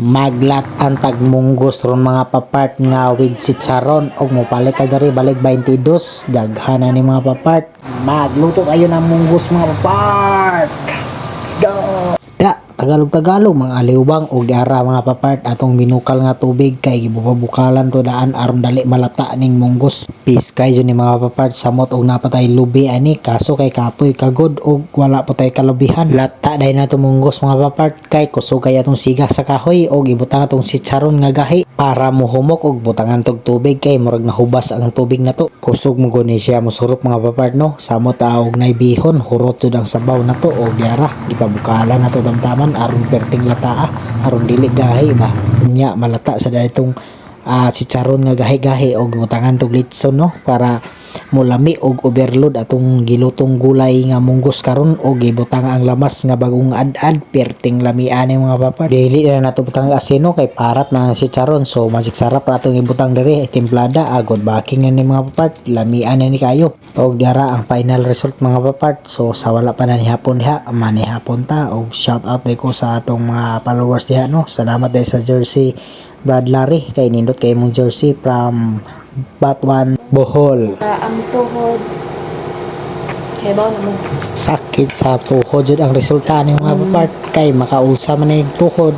maglat ang tagmunggos ron mga papart nga with chicharon og mopalit ka diri balik 22 daghan na ni mga papart. Magluto kayo ng munggos mga papart. Let's go. Tagalog mga aliwbang og diara mga papart atong binukal nga tubig kay gibubukalan to daan aron dali malata ning munggos. Piskay jud ni mga papart samot og napatay lubi ani kaso kay kapoy kagod og wala pa tay kalubihan. Lata dai na to munggos mga papart kay kusog kay atong siga sa kahoy og ibutang atong chicharon nga gahi para mohumok og butangan tog tubig kay murag nahubas ang tubig nato. Kusog mo guni siya mosurop mga papart no. Samot og naibihon hurot jud ang sabaw nato og diara gipabukalan nato tamtaman aron perting lata aron dili gahi ba nya malata sa daytong chicharon nga gahi-gahi og butangan tog litson no para mulami og overload atong gilutong gulay nga munggos karon og gibutang ang lamas nga bagong ad-ad perting lamian ni mga papa. Dili na nato butang asino kay parat na chicharon so magic sarap atong ibutang diri templada agod baking ni mga papa lamian ni kayo. Og diara ang final result mga papart. So sa wala pa na ni hapon diha manihapon ta og shout out day ko sa atong mga followers diha no. Salamat day sa jersey Brad Larry kay nindot kay mong jersey from Batuan, Bohol. Ang tuhod kay ba naman Sakit sa tuhod jud ang resulta ni mga papart kay makaulsa man ning tuhod.